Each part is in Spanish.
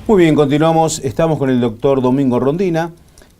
Muy bien, continuamos. Estamos con el doctor Domingo Rondina.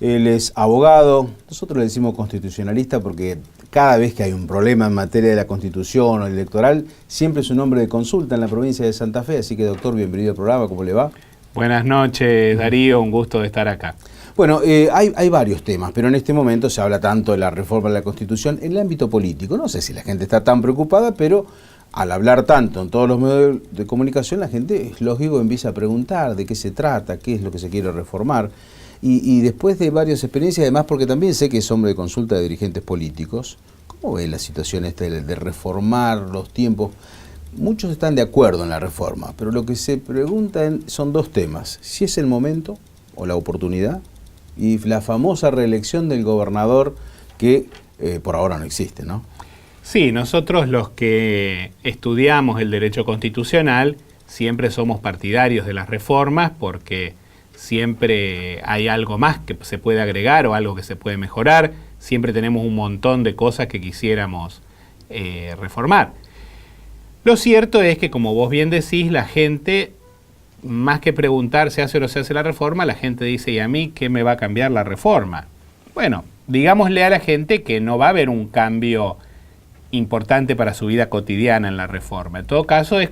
Él es abogado. Nosotros le decimos constitucionalista porque cada vez que hay un problema en materia de la Constitución o electoral, siempre es un nombre de consulta en la provincia de Santa Fe. Así que, doctor, bienvenido al programa. ¿Cómo le va? Buenas noches, Darío. Un gusto de estar acá. Bueno, hay varios temas, pero en este momento se habla tanto de la reforma de la Constitución en el ámbito político. No sé si la gente está tan preocupada, pero al hablar tanto en todos los medios de comunicación, la gente, es lógico, empieza a preguntar de qué se trata, qué es lo que se quiere reformar. Y después de varias experiencias, además, porque también sé que es hombre de consulta de dirigentes políticos, ¿cómo ve la situación esta de reformar los tiempos? Muchos están de acuerdo en la reforma, pero lo que se preguntan son dos temas: si es el momento o la oportunidad, y la famosa reelección del gobernador que por ahora no existe, ¿no? Sí, nosotros los que estudiamos el derecho constitucional siempre somos partidarios de las reformas porque siempre hay algo más que se puede agregar o algo que se puede mejorar. Siempre tenemos un montón de cosas que quisiéramos reformar. Lo cierto es que, como vos bien decís, la gente, más que preguntar se hace o no se hace la reforma, la gente dice: ¿y a mí qué me va a cambiar la reforma? Bueno, digámosle a la gente que no va a haber un cambio importante para su vida cotidiana en la reforma. En todo caso, es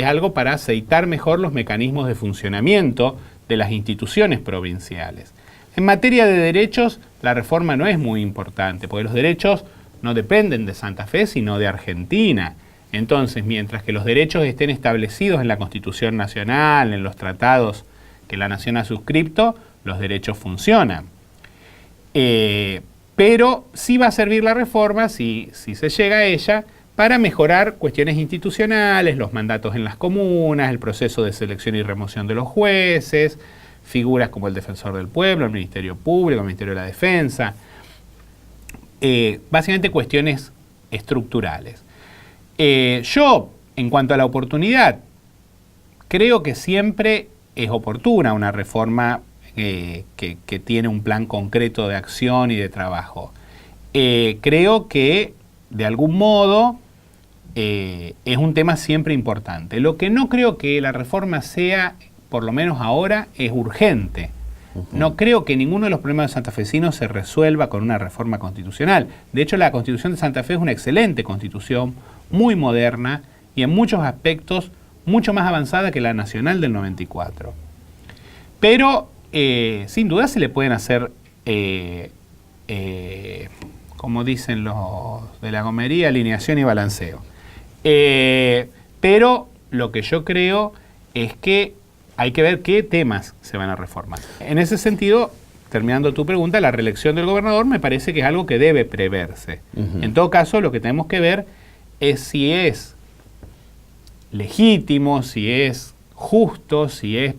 algo para aceitar mejor los mecanismos de funcionamiento de las instituciones provinciales. En materia de derechos, la reforma no es muy importante, porque los derechos no dependen de Santa Fe, sino de Argentina. Entonces, mientras que los derechos estén establecidos en la Constitución Nacional, en los tratados que la Nación ha suscrito, los derechos funcionan. Pero sí va a servir la reforma, si se llega a ella, para mejorar cuestiones institucionales, los mandatos en las comunas, el proceso de selección y remoción de los jueces, figuras como el Defensor del Pueblo, el Ministerio Público, el Ministerio de la Defensa, básicamente cuestiones estructurales. Yo, en cuanto a la oportunidad, creo que siempre es oportuna una reforma que tiene un plan concreto de acción y de trabajo. Creo que, de algún modo, es un tema siempre importante. Lo que no creo que la reforma sea, por lo menos ahora, es urgente. No creo que ninguno de los problemas santafesinos se resuelva con una reforma constitucional. De hecho, la Constitución de Santa Fe es una excelente constitución, muy moderna y en muchos aspectos mucho más avanzada que la nacional del 94. Pero, sin duda, se le pueden hacer, como dicen los de la gomería, alineación y balanceo. Pero lo que yo creo es que hay que ver qué temas se van a reformar. En ese sentido, terminando tu pregunta, la reelección del gobernador me parece que es algo que debe preverse. En todo caso, lo que tenemos que ver es si es legítimo, si es justo, si es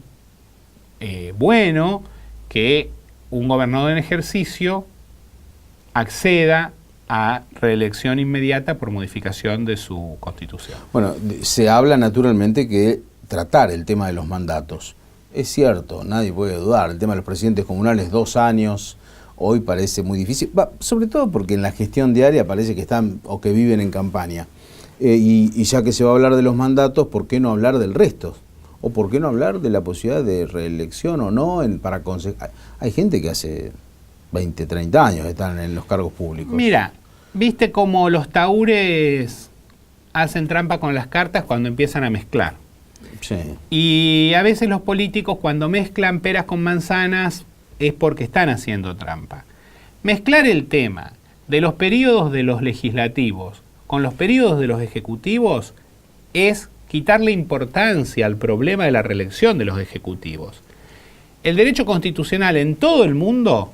bueno que un gobernador en ejercicio acceda a reelección inmediata por modificación de su constitución. Bueno, se habla naturalmente que tratar el tema de los mandatos. Es cierto, nadie puede dudar. El tema de los presidentes comunales, 2 años, hoy parece muy difícil. Sobre todo porque en la gestión diaria parece que están o que viven en campaña. Y ya que se va a hablar de los mandatos, ¿por qué no hablar del resto? ¿O por qué no hablar de la posibilidad de reelección o no? Hay gente que hace 20, 30 años están en los cargos públicos. Mira, viste cómo los tahúres hacen trampa con las cartas cuando empiezan a mezclar. Sí. Y a veces los políticos, cuando mezclan peras con manzanas, es porque están haciendo trampa. Mezclar el tema de los periodos de los legislativos con los periodos de los ejecutivos es quitarle importancia al problema de la reelección de los ejecutivos. El derecho constitucional en todo el mundo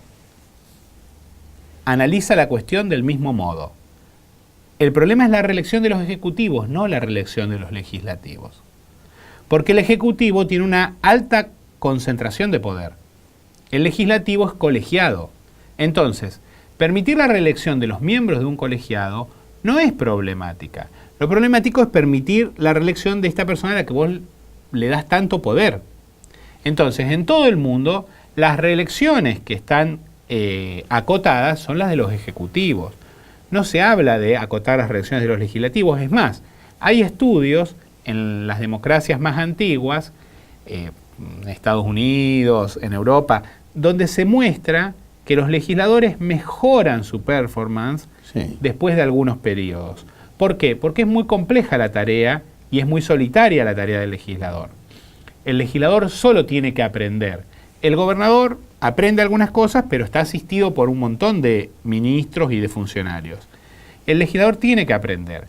analiza la cuestión del mismo modo. El problema es la reelección de los ejecutivos, no la reelección de los legislativos. Porque el ejecutivo tiene una alta concentración de poder. El legislativo es colegiado. Entonces, permitir la reelección de los miembros de un colegiado no es problemática. Lo problemático es permitir la reelección de esta persona a la que vos le das tanto poder. Entonces, en todo el mundo, las reelecciones que están acotadas son las de los ejecutivos. No se habla de acotar las reelecciones de los legislativos. Es más, hay estudios en las democracias más antiguas, en Estados Unidos, en Europa, donde se muestra que los legisladores mejoran su performance después de algunos periodos. ¿Por qué? Porque es muy compleja la tarea y es muy solitaria la tarea del legislador. El legislador solo tiene que aprender. El gobernador aprende algunas cosas, pero está asistido por un montón de ministros y de funcionarios. El legislador tiene que aprender.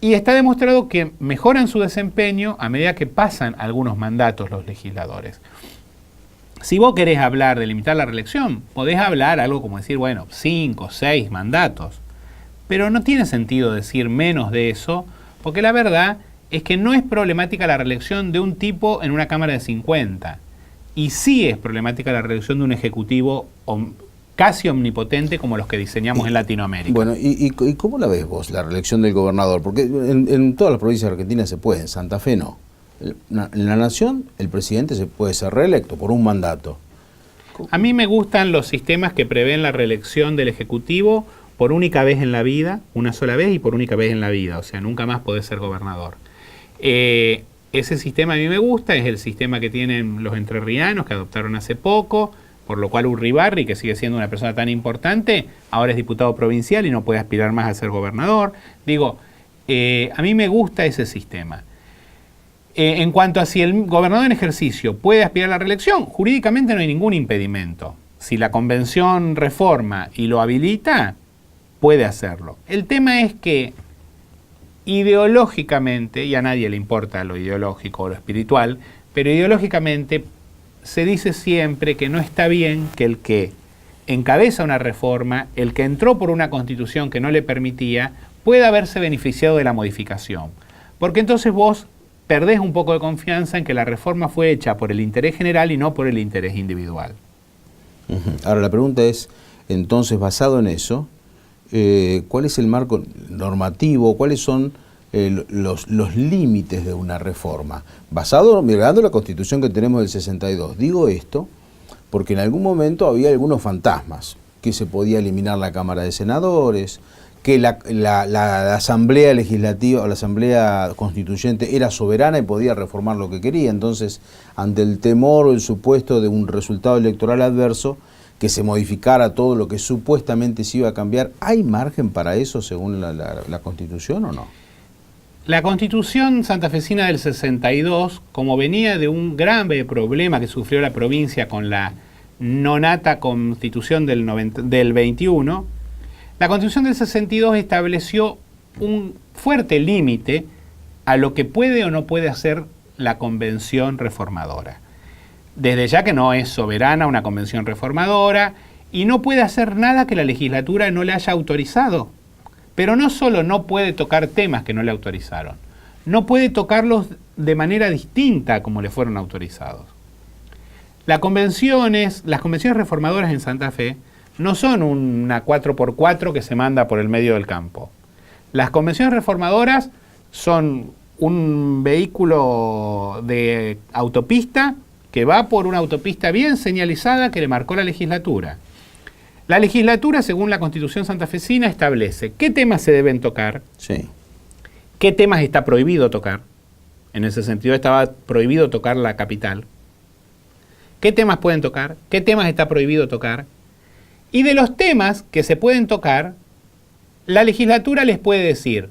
Y está demostrado que mejoran su desempeño a medida que pasan algunos mandatos los legisladores. Si vos querés hablar de limitar la reelección, podés hablar algo como decir, bueno, 5, 6 mandatos. Pero no tiene sentido decir menos de eso, porque la verdad es que no es problemática la reelección de un tipo en una Cámara de 50. Y sí es problemática la reelección de un ejecutivo casi omnipotente como los que diseñamos en Latinoamérica. Bueno, ¿y cómo la ves vos, la reelección del gobernador? Porque en todas las provincias argentinas se puede, en Santa Fe no. En la Nación el presidente se puede ser reelecto por un mandato. A mí me gustan los sistemas que prevén la reelección del Ejecutivo por única vez en la vida, una sola vez y por única vez en la vida, o sea, nunca más podés ser gobernador. Ese sistema a mí me gusta, es el sistema que tienen los entrerrianos que adoptaron hace poco, por lo cual Urribarri, que sigue siendo una persona tan importante, ahora es diputado provincial y no puede aspirar más a ser gobernador. Digo, a mí me gusta ese sistema. En cuanto a si el gobernador en ejercicio puede aspirar a la reelección, jurídicamente no hay ningún impedimento. Si la convención reforma y lo habilita, puede hacerlo. El tema es que ideológicamente, y a nadie le importa lo ideológico o lo espiritual, pero ideológicamente se dice siempre que no está bien que el que encabeza una reforma, el que entró por una constitución que no le permitía, pueda haberse beneficiado de la modificación. Porque entonces vos perdés un poco de confianza en que la reforma fue hecha por el interés general y no por el interés individual. Ahora la pregunta es, entonces, basado en eso, ¿cuál es el marco normativo? ¿Cuáles son los límites de una reforma? Basado, mirando la Constitución que tenemos del 62. Digo esto porque en algún momento había algunos fantasmas, que se podía eliminar la Cámara de Senadores, que la Asamblea Legislativa o la Asamblea Constituyente era soberana y podía reformar lo que quería. Entonces, ante el temor o el supuesto de un resultado electoral adverso, que se modificara todo lo que supuestamente se iba a cambiar, ¿hay margen para eso según la Constitución o no? La Constitución santafesina del 62, como venía de un grave problema que sufrió la provincia con la nonata Constitución del 21, la Constitución del 62 estableció un fuerte límite a lo que puede o no puede hacer la Convención Reformadora. Desde ya que no es soberana una convención reformadora y no puede hacer nada que la legislatura no le haya autorizado. Pero no solo no puede tocar temas que no le autorizaron, no puede tocarlos de manera distinta como le fueron autorizados. Las convenciones reformadoras en Santa Fe no son una 4x4 que se manda por el medio del campo. Las convenciones reformadoras son un vehículo de autopista que va por una autopista bien señalizada que le marcó la legislatura. La legislatura, según la Constitución santafesina, establece qué temas se deben tocar, qué temas está prohibido tocar. En ese sentido estaba prohibido tocar la capital. ¿Qué temas pueden tocar? ¿Qué temas está prohibido tocar? Y de los temas que se pueden tocar, la legislatura les puede decir,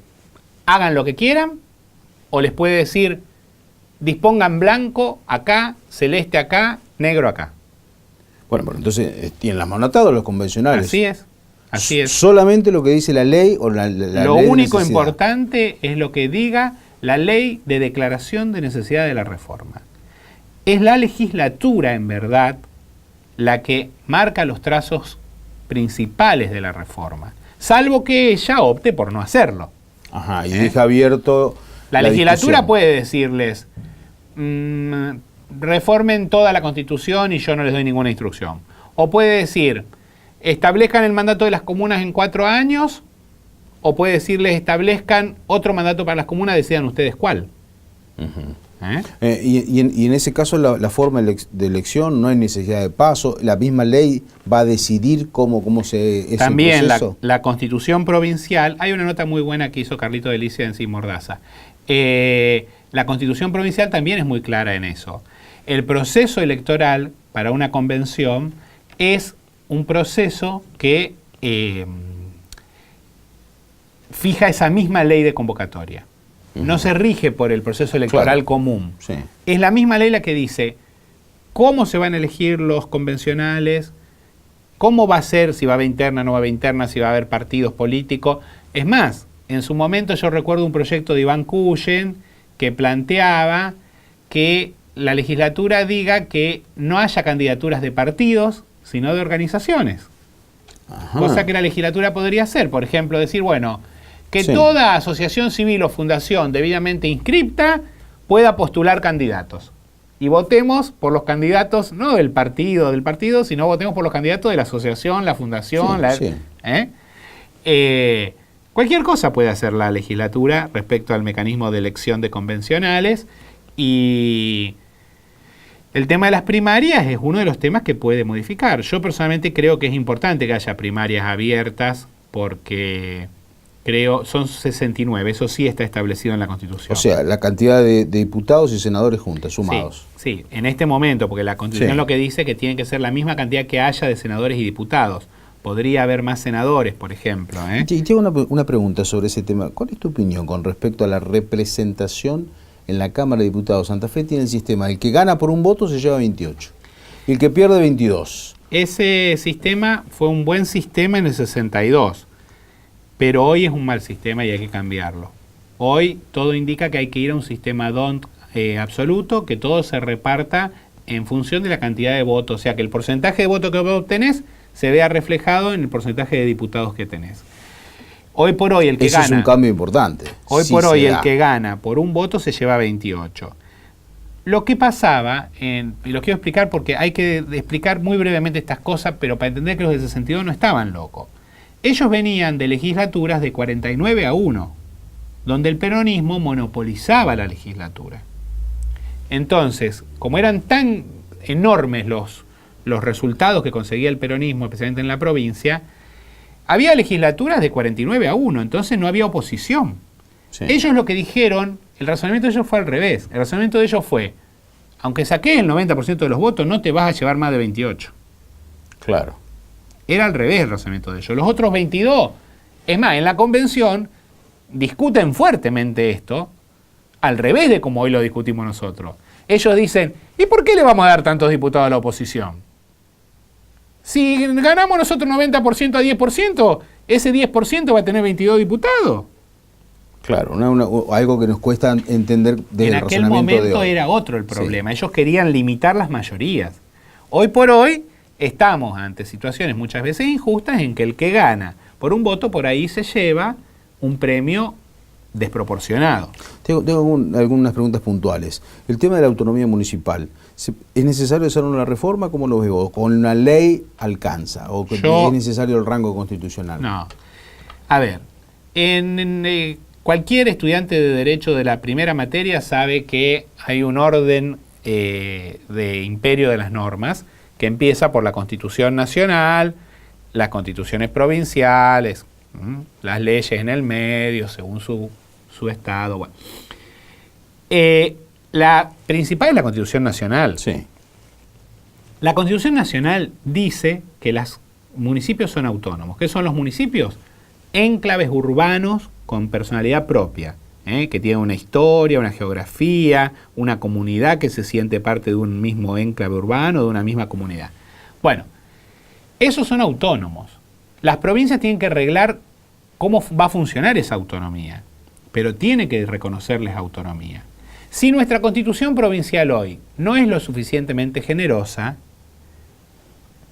hagan lo que quieran, o les puede decir, dispongan blanco acá, celeste acá, negro acá. Bueno, pero entonces tienen las manos atadas los convencionales. Así es, así es. ¿Solamente lo que dice la ley o la ley Lo único importante es lo que diga la ley de declaración de necesidad de la reforma. Es la legislatura, en verdad, la que marca los trazos principales de la reforma, salvo que ella opte por no hacerlo. Ajá, y deja abierto la legislatura discusión. Puede decirles, reformen toda la Constitución y yo no les doy ninguna instrucción. O puede decir, establezcan el mandato de las comunas en 4 años, o puede decirles, establezcan otro mandato para las comunas, decidan ustedes cuál. Y en ese caso la forma de elección no hay necesidad de paso, la misma ley va a decidir cómo se es también el proceso. La Constitución provincial, hay una nota muy buena que hizo Carlito Delicia en Sin Mordaza. la Constitución provincial también es muy clara en eso. El proceso electoral para una convención es un proceso que fija esa misma ley de convocatoria. No se rige por el proceso electoral común. Sí. Es la misma ley la que dice cómo se van a elegir los convencionales, cómo va a ser, si va a haber interna, no va a haber interna, si va a haber partidos políticos. Es más, en su momento yo recuerdo un proyecto de Iván Cullen que planteaba que la legislatura diga que no haya candidaturas de partidos, sino de organizaciones. Ajá. Cosa que la legislatura podría hacer. Por ejemplo, decir, bueno, que Sí. toda asociación civil o fundación debidamente inscripta pueda postular candidatos. Y votemos por los candidatos, no del partido, sino votemos por los candidatos de la asociación, la fundación. Sí, sí. Cualquier cosa puede hacer la legislatura respecto al mecanismo de elección de convencionales. Y el tema de las primarias es uno de los temas que puede modificar. Yo personalmente creo que es importante que haya primarias abiertas porque son 69, eso sí está establecido en la Constitución. O sea, la cantidad de diputados y senadores juntas, sumados. Sí, en este momento, porque la Constitución Sí. lo que dice que tiene que ser la misma cantidad que haya de senadores y diputados. Podría haber más senadores, por ejemplo. Y tengo una pregunta sobre ese tema. ¿Cuál es tu opinión con respecto a la representación en la Cámara de Diputados? Santa Fe tiene el sistema, el que gana por un voto se lleva 28, y el que pierde 22. Ese sistema fue un buen sistema en el 62, pero hoy es un mal sistema y hay que cambiarlo. Hoy todo indica que hay que ir a un sistema DONT absoluto, que todo se reparta en función de la cantidad de votos, o sea que el porcentaje de votos que vos obtenés se vea reflejado en el porcentaje de diputados que tenés. Hoy por hoy el que Ese gana... es un cambio importante. Hoy Sí por hoy se el da. que gana por un voto se lleva 28. Lo que pasaba, y lo quiero explicar porque hay que explicar muy brevemente estas cosas, pero para entender que los del 62 no estaban locos. Ellos venían de legislaturas de 49-1, donde el peronismo monopolizaba la legislatura. Entonces, como eran tan enormes los resultados que conseguía el peronismo, especialmente en la provincia, había legislaturas de 49-1, entonces no había oposición. Sí. Ellos lo que dijeron, el razonamiento de ellos fue al revés. El razonamiento de ellos fue, aunque saques el 90% de los votos, no te vas a llevar más de 28. Claro. Era al revés el razonamiento de ellos. Los otros 22, es más, en la convención discuten fuertemente esto, al revés de como hoy lo discutimos nosotros. Ellos dicen, ¿y por qué le vamos a dar tantos diputados a la oposición? Si ganamos nosotros 90% a 10%, ese 10% va a tener 22 diputados. Claro, algo que nos cuesta entender desde En el aquel razonamiento de momento hoy. era otro el problema. Sí. Ellos querían limitar las mayorías. Hoy por hoy estamos ante situaciones muchas veces injustas en que el que gana por un voto por ahí se lleva un premio desproporcionado. Tengo algunas preguntas puntuales. El tema de la autonomía municipal. ¿Es necesario hacer una reforma? ¿Cómo lo ves vos? ¿Con una ley alcanza? ¿O es necesario el rango constitucional? No. A ver, cualquier estudiante de Derecho de la primera materia sabe que hay un orden de imperio de las normas que empieza por la Constitución Nacional, las constituciones provinciales, las leyes en el medio, según su estado. Bueno. La principal es la Constitución Nacional. Sí. La Constitución Nacional dice que los municipios son autónomos. ¿Qué son los municipios? Enclaves urbanos con personalidad propia, que tienen una historia, una geografía, una comunidad que se siente parte de un mismo enclave urbano, de una misma comunidad. Bueno, esos son autónomos. Las provincias tienen que arreglar cómo va a funcionar esa autonomía, pero tiene que reconocerles autonomía. Si nuestra Constitución provincial hoy no es lo suficientemente generosa,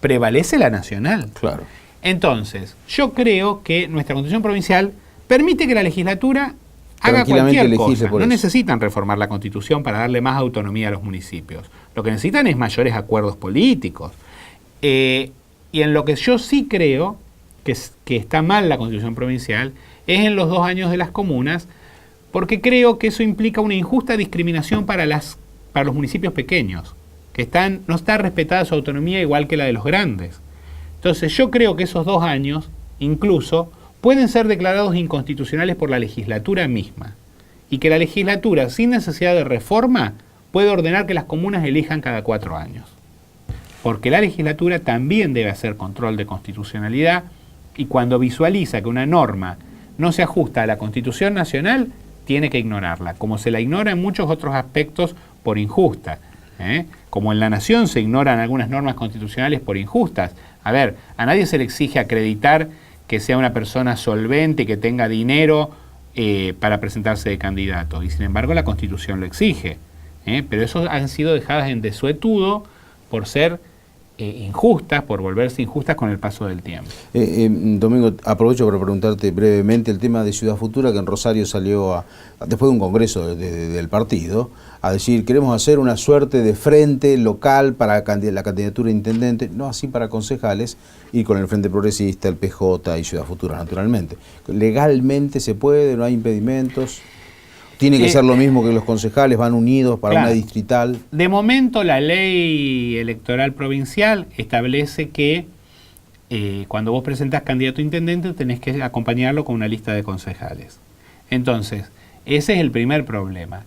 prevalece la nacional. Claro. Entonces, yo creo que nuestra Constitución provincial permite que la legislatura haga Tranquilamente cualquier legisle cosa. por No eso. necesitan reformar la Constitución para darle más autonomía a los municipios. Lo que necesitan es mayores acuerdos políticos. Y en lo que yo sí creo que está mal la Constitución provincial es en los 2 años de las comunas, porque creo que eso implica una injusta discriminación para los municipios pequeños, que no está respetada su autonomía igual que la de los grandes. Entonces yo creo que esos 2 años, incluso, pueden ser declarados inconstitucionales por la legislatura misma. y que la legislatura, sin necesidad de reforma, puede ordenar que las comunas elijan cada 4 años. Porque la legislatura también debe hacer control de constitucionalidad y cuando visualiza que una norma no se ajusta a la Constitución Nacional, tiene que ignorarla, como se la ignora en muchos otros aspectos por injusta. Como en la Nación se ignoran algunas normas constitucionales por injustas. A ver, a nadie se le exige acreditar que sea una persona solvente, que tenga dinero para presentarse de candidato, y sin embargo la Constitución lo exige. Pero eso han sido dejadas en desuetudo por ser injustas, por volverse injustas con el paso del tiempo. Domingo, aprovecho para preguntarte brevemente el tema de Ciudad Futura, que en Rosario salió, después de un congreso del partido, a decir, queremos hacer una suerte de frente local para la candidatura a intendente, no así para concejales, y con el Frente Progresista, el PJ y Ciudad Futura, naturalmente. ¿Legalmente se puede? ¿No hay impedimentos? ¿Tiene que ser lo mismo que los concejales van unidos para una distrital? De momento la ley electoral provincial establece que cuando vos presentás candidato a intendente tenés que acompañarlo con una lista de concejales. Entonces, ese es el primer problema,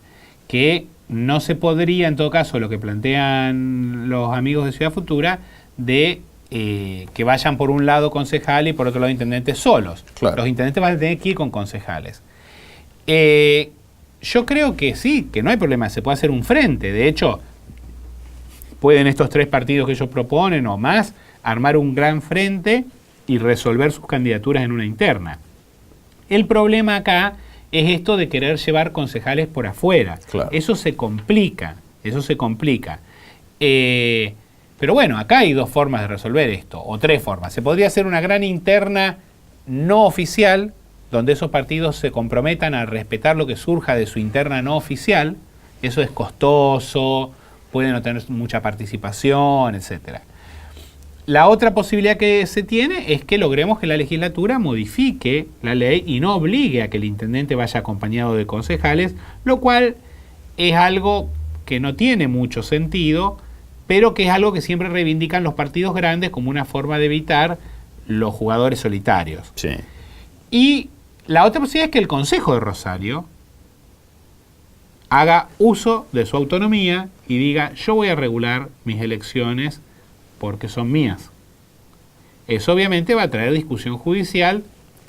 que no se podría, en todo caso, lo que plantean los amigos de Ciudad Futura, de que vayan por un lado concejales y por otro lado intendentes solos. Claro. Los intendentes van a tener que ir con concejales. Yo creo que sí, que no hay problema, se puede hacer un frente. De hecho, pueden estos 3 partidos que ellos proponen o más armar un gran frente y resolver sus candidaturas en una interna. El problema acá es esto de querer llevar concejales por afuera. Claro. Eso se complica. Pero bueno, acá hay 2 formas de resolver esto, o 3 formas. Se podría hacer una gran interna no oficial, donde esos partidos se comprometan a respetar lo que surja de su interna no oficial. Eso es costoso, puede no tener mucha participación, etc. La otra posibilidad que se tiene es que logremos que la legislatura modifique la ley y no obligue a que el intendente vaya acompañado de concejales, lo cual es algo que no tiene mucho sentido, pero que es algo que siempre reivindican los partidos grandes como una forma de evitar los jugadores solitarios. Sí. Y la otra posibilidad es que el Consejo de Rosario haga uso de su autonomía y diga, yo voy a regular mis elecciones porque son mías. Eso obviamente va a traer discusión judicial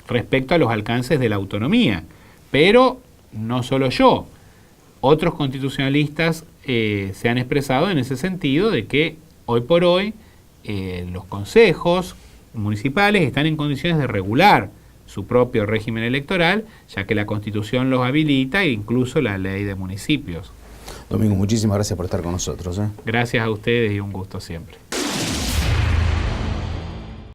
respecto a los alcances de la autonomía, pero no solo yo. Otros constitucionalistas se han expresado en ese sentido de que hoy por hoy los consejos municipales están en condiciones de regular su propio régimen electoral, ya que la Constitución los habilita e incluso la ley de municipios. Domingo, muchísimas gracias por estar con nosotros. Gracias a ustedes y un gusto siempre.